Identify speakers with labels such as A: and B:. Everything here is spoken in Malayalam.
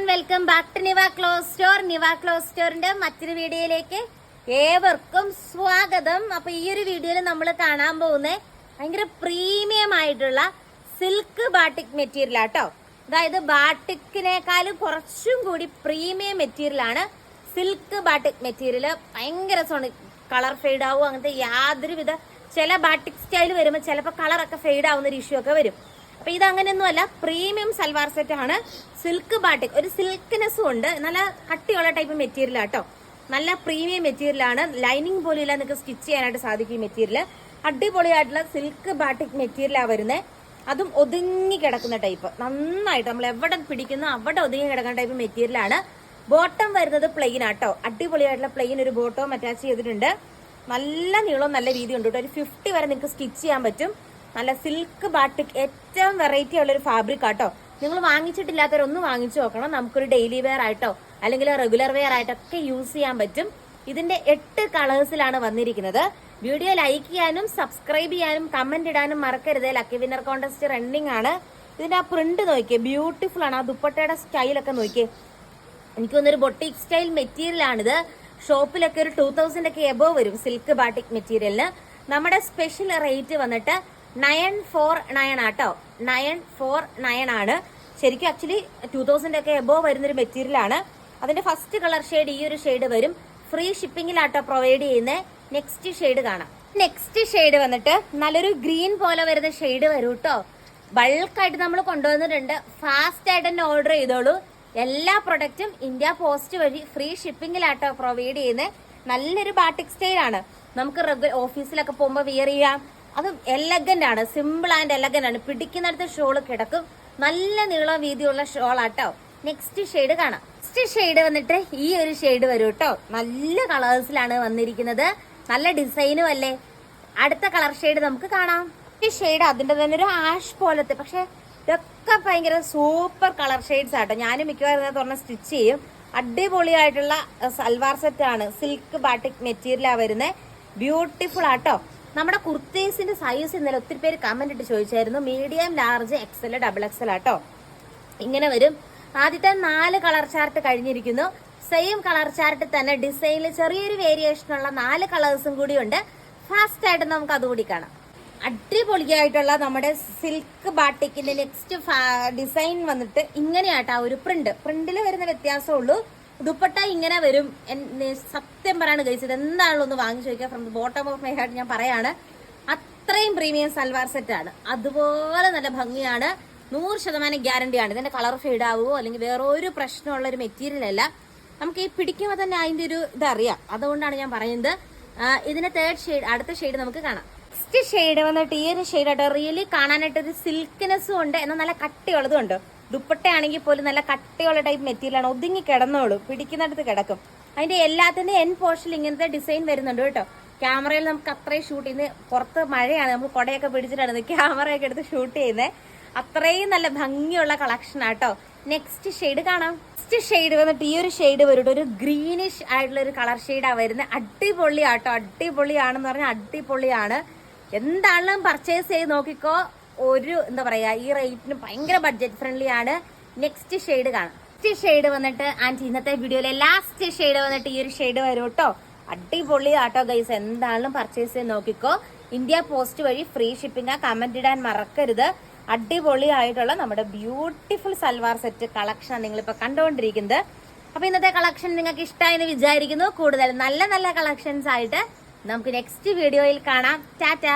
A: And welcome back to Niva cloth store. Niva cloth സ്റ്റോറിന്റെ മറ്റൊരു വീഡിയോയിലേക്ക് ഏവർക്കും സ്വാഗതം. അപ്പൊ ഈ ഒരു വീഡിയോയിൽ നമ്മൾ കാണാൻ പോകുന്നത് ഭയങ്കര പ്രീമിയം ആയിട്ടുള്ള സിൽക്ക് ബാട്ടിക് മെറ്റീരിയൽ ആട്ടോ. അതായത് ബാട്ടിക്കിനേക്കാളും കുറച്ചും കൂടി പ്രീമിയം മെറ്റീരിയൽ ആണ് സിൽക്ക് ബാട്ടിക് മെറ്റീരിയൽ. ഭയങ്കര കളർ ഫെയ്ഡ് ആവും, അങ്ങനത്തെ യാതൊരുവിധ ചില ബാട്ടിക് സ്റ്റൈൽ വരുമ്പോൾ ചിലപ്പോൾ കളറൊക്കെ ഫെയ്ഡ് ആവുന്ന ഒരു ഇഷ്യൂ ഒക്കെ വരും. അപ്പൊ ഇത് അങ്ങനെയൊന്നുമല്ല, പ്രീമിയം സൽവാർ സെറ്റ് ആണ്. സിൽക്ക് ബാട്ടിക്, ഒരു സിൽക്ക്നെസ്സും ഉണ്ട്, നല്ല കട്ടിയുള്ള ടൈപ്പ് മെറ്റീരിയൽ ആട്ടോ. നല്ല പ്രീമിയം മെറ്റീരിയൽ ആണ്. ലൈനിങ് പോലും ഇല്ല, നിങ്ങൾക്ക് സ്റ്റിച്ച് ചെയ്യാനായിട്ട് സാധിക്കും. ഈ മെറ്റീരിയൽ അടിപൊളിയായിട്ടുള്ള സിൽക്ക് ബാട്ടിക് മെറ്റീരിയലാണ് വരുന്നത്. അതും ഒതുങ്ങി കിടക്കുന്ന ടൈപ്പ്, നന്നായിട്ട് നമ്മൾ എവിടെ പിടിക്കുന്നു അവിടെ ഒതുങ്ങി കിടക്കുന്ന ടൈപ്പ് മെറ്റീരിയലാണ്. ബോട്ടം വരുന്നത് പ്ലെയിൻ ആട്ടോ. അടിപൊളിയായിട്ടുള്ള പ്ലെയിൻ ഒരു ബോട്ടവും അറ്റാച്ച് ചെയ്തിട്ടുണ്ട്. നല്ല നീളവും നല്ല വീതി ഉണ്ട് കേട്ടോ. ഒരു 50 വരെ നിങ്ങൾക്ക് സ്റ്റിച്ച് ചെയ്യാൻ പറ്റും. നല്ല സിൽക്ക് ബാട്ടിക്, ഏറ്റവും വെറൈറ്റി ഉള്ള ഒരു ഫാബ്രിക് ആട്ടോ. നിങ്ങൾ വാങ്ങിച്ചിട്ടില്ലാത്തവരൊന്ന് വാങ്ങിച്ചു നോക്കണം. നമുക്കൊരു ഡെയിലി വെയർ ആയിട്ടോ അല്ലെങ്കിൽ റെഗുലർ വെയർ ആയിട്ടൊക്കെ യൂസ് ചെയ്യാൻ പറ്റും. ഇതിന്റെ 8 കളേഴ്സിലാണ് വന്നിരിക്കുന്നത്. വീഡിയോ ലൈക്ക് ചെയ്യാനും സബ്സ്ക്രൈബ് ചെയ്യാനും കമന്റ് ഇടാനും മറക്കരുത്. ലക്കി വിന്നർ കോൺടെസ്റ്റ് റണ്ണിങ് ആണ്. ഇതിന്റെ ആ പ്രിന്റ് നോക്കിയേ, ബ്യൂട്ടിഫുൾ ആണ്. ആ ദുപ്പട്ടയുടെ സ്റ്റൈലൊക്കെ നോക്കിയേ. എനിക്ക് തോന്നുന്നൊരു ബൊട്ടിക് സ്റ്റൈൽ മെറ്റീരിയൽ ആണിത്. ഷോപ്പിലൊക്കെ ഒരു 2000 ഒക്കെ എബോവ് വരും സിൽക്ക് ബാട്ടിക് മെറ്റീരിയലിന്. നമ്മുടെ സ്പെഷ്യൽ റേറ്റ് വന്നിട്ട് 949 ആട്ടോ. 949 ആണ്. ശരിക്കും ആക്ച്വലി 2000 ഒക്കെ എബോവ് വരുന്നൊരു മെറ്റീരിയൽ ആണ്. അതിന്റെ ഫസ്റ്റ് കളർ ഷെയ്ഡ് ഈ ഒരു ഷെയ്ഡ് വരും. ഫ്രീ ഷിപ്പിംഗിലാട്ടോ പ്രൊവൈഡ് ചെയ്യുന്നത്. നെക്സ്റ്റ് ഷെയ്ഡ് കാണാം. നെക്സ്റ്റ് ഷെയ്ഡ് വന്നിട്ട് നല്ലൊരു ഗ്രീൻ പോലെ വരുന്ന ഷെയ്ഡ് വരും കേട്ടോ. ബൾക്കായിട്ട് നമ്മൾ കൊണ്ടുവന്നിട്ടുണ്ട്. ഫാസ്റ്റ് ആയിട്ട് തന്നെ ഓർഡർ ചെയ്തോളൂ. എല്ലാ പ്രൊഡക്റ്റും ഇന്ത്യ പോസ്റ്റ് വഴി ഫ്രീ ഷിപ്പിംഗിലാട്ടോ പ്രൊവൈഡ് ചെയ്യുന്നത്. നല്ലൊരു ബാട്ടിക് സ്റ്റൈൽ ആണ്. നമുക്ക് ഓഫീസിലൊക്കെ പോകുമ്പോൾ വിയർ ചെയ്യാം. അതും എലഗന്റ് ആണ്, സിമ്പിൾ ആൻഡ് എലഗന്റ് ആണ്. പിടിക്കുന്നിടത്ത് ഷോള് കിടക്കും. നല്ല നീളം വീതിയുള്ള ഷോൾ ആട്ടോ. നെക്സ്റ്റ് ഷെയ്ഡ് കാണാം. നെക്സ്റ്റ് ഷെയ്ഡ് വന്നിട്ട് ഈ ഒരു ഷെയ്ഡ് വരും കേട്ടോ. നല്ല കളേഴ്സിലാണ് വന്നിരിക്കുന്നത്. നല്ല ഡിസൈനും അല്ലേ. അടുത്ത കളർ ഷെയ്ഡ് നമുക്ക് കാണാം. ഈ ഷെയ്ഡ് അതിന്റെ തന്നെ ഒരു ആഷ് പോലത്തെ, പക്ഷെ ഇതൊക്കെ ഭയങ്കര സൂപ്പർ കളർ ഷെയ്ഡ്സ് ആട്ടോ. ഞാനും മിക്കവാറും തുറന്ന് സ്റ്റിച്ച് ചെയ്യും. അടിപൊളിയായിട്ടുള്ള സൽവാർ സെറ്റ് ആണ്. സിൽക്ക് ബാട്ടിക് മെറ്റീരിയലാണ് വരുന്നത്. ബ്യൂട്ടിഫുൾ ആട്ടോ. നമ്മുടെ കുർത്തീസിന്റെ സൈസ് ഇന്നലെ ഒത്തിരി പേര് കമന്റ് ഇട്ട് ചോദിച്ചായിരുന്നു. മീഡിയം, ലാർജ്, XL, XXL ആട്ടോ. ഇങ്ങനെ വരും. ആദ്യത്തെ 4 കളർ ചാർട്ട് കഴിഞ്ഞിരിക്കുന്നു. സെയിം കളർ ചാർട്ട് തന്നെ ഡിസൈനിൽ ചെറിയൊരു വേരിയേഷൻ ഉള്ള 4 കളേഴ്സും കൂടി ഉണ്ട്. ഫാസ്റ്റ് ആയിട്ട് നമുക്ക് അതുകൂടി കാണാം. അടിപൊളിയായിട്ടുള്ള നമ്മുടെ സിൽക്ക് ബാട്ടിക്കിന്റെ നെക്സ്റ്റ് ഡിസൈൻ വന്നിട്ട് ഇങ്ങനെയാട്ടോ. ഒരു പ്രിന്റിൽ വരുന്ന വ്യത്യാസമേ ഉള്ളൂ. ദുപ്പട്ട ഇങ്ങനെ വരും. സത്യം പറയാണ് കഴിച്ചത് എന്താണല്ലോ ഒന്ന് വാങ്ങിച്ചു ചോദിക്കുക. From the bottom of my heart ഞാൻ പറയാണ്, അത്രയും പ്രീമിയം സൽവാർ സെറ്റ് ആണ്. അതുപോലെ നല്ല ഭംഗിയാണ്. 100% ഗ്യാരണ്ടിയാണ്. ഇതിന്റെ കളർ ഫെയ്ഡ് ആവുമോ അല്ലെങ്കിൽ വേറെ ഒരു പ്രശ്നമുള്ള ഒരു മെറ്റീരിയൽ അല്ല. നമുക്ക് ഈ പിടിക്കുമ്പോൾ തന്നെ അതിന്റെ ഒരു ഇതറിയാം. അതുകൊണ്ടാണ് ഞാൻ പറയുന്നത്. ഇതിന്റെ തേർഡ് ഷെയ്ഡ്, അടുത്ത ഷെയ്ഡ് നമുക്ക് കാണാം. നെക്സ്റ്റ് ഷെയ്ഡ് വന്നിട്ട് ഈ ഒരു ഷെയ്ഡ് ആട്ടോ. റിയലി കാണാനായിട്ട് ഒരു സിൽക്ക്നെസ്സും ഉണ്ട്, എന്നാൽ നല്ല കട്ടിയുള്ളതും ഉണ്ട്. ദുപ്പട്ടയാണെങ്കിൽ പോലും നല്ല കട്ടിയുള്ള ടൈപ്പ് മെറ്റീരിയൽ ആണ്. ഒതുങ്ങി കിടന്നോളൂ, പിടിക്കുന്നിടത്ത് കിടക്കും. അതിന്റെ എല്ലാത്തിന്റെ എൻ പോർഷനിൽ ഇങ്ങനത്തെ ഡിസൈൻ വരുന്നുണ്ട് കേട്ടോ. ക്യാമറയിൽ നമുക്ക് അത്രയും ഷൂട്ട് ചെയ്യുന്നത്, പുറത്ത് മഴയാണ്, നമ്മൾ കുടയൊക്കെ പിടിച്ചിട്ടാണ് ക്യാമറയൊക്കെ എടുത്ത് ഷൂട്ട് ചെയ്യുന്നത്. അത്രയും നല്ല ഭംഗിയുള്ള കളക്ഷൻ ആട്ടോ. നെക്സ്റ്റ് ഷെയ്ഡ് കാണാം. നെക്സ്റ്റ് ഷെയ്ഡ് വന്നിട്ട് ഈ ഒരു ഷെയ്ഡ് വരും. ഒരു ഗ്രീനിഷ് ആയിട്ടുള്ള ഒരു കളർ ഷെയ്ഡാണ് വരുന്നത്. അടിപൊളിയാട്ടോ. അടിപൊളിയാണെന്ന് പറഞ്ഞാൽ അടിപൊളിയാണ്. എന്താണെങ്കിലും പർച്ചേസ് ചെയ്ത് നോക്കിക്കോ. ഒരു എന്താ പറയാ, ഈ റേറ്റിന് ഭയങ്കര ബഡ്ജറ്റ് ഫ്രണ്ട്ലി ആണ്. നെക്സ്റ്റ് ഷെയ്ഡ് കാണാം. നെക്സ്റ്റ് ഷെയ്ഡ് വന്നിട്ട് ആൻഡ് ഇന്നത്തെ വീഡിയോയിലെ ലാസ്റ്റ് ഷെയ്ഡ് വന്നിട്ട് ഈ ഒരു ഷെയ്ഡ് വരും കേട്ടോ. അടിപൊളി ആട്ടോ ഗൈസ്. എന്താണെങ്കിലും പർച്ചേസ് ചെയ്ത് നോക്കിക്കോ. ഇന്ത്യ പോസ്റ്റ് വഴി ഫ്രീ ഷിപ്പിംഗ്. കമന്റ് ഇടാൻ മറക്കരുത്. അടിപൊളി ആയിട്ടുള്ള നമ്മുടെ ബ്യൂട്ടിഫുൾ സൽവാർ സെറ്റ് കളക്ഷൻ നിങ്ങളിപ്പോ കണ്ടുകൊണ്ടിരിക്കുന്നത്. അപ്പൊ ഇന്നത്തെ കളക്ഷൻ നിങ്ങൾക്ക് ഇഷ്ടമായെന്ന് വിചാരിക്കുന്നു. കൂടുതൽ നല്ല നല്ല കളക്ഷൻസ് ആയിട്ട് നമുക്ക് നെക്സ്റ്റ് വീഡിയോയിൽ കാണാം. ടാറ്റ.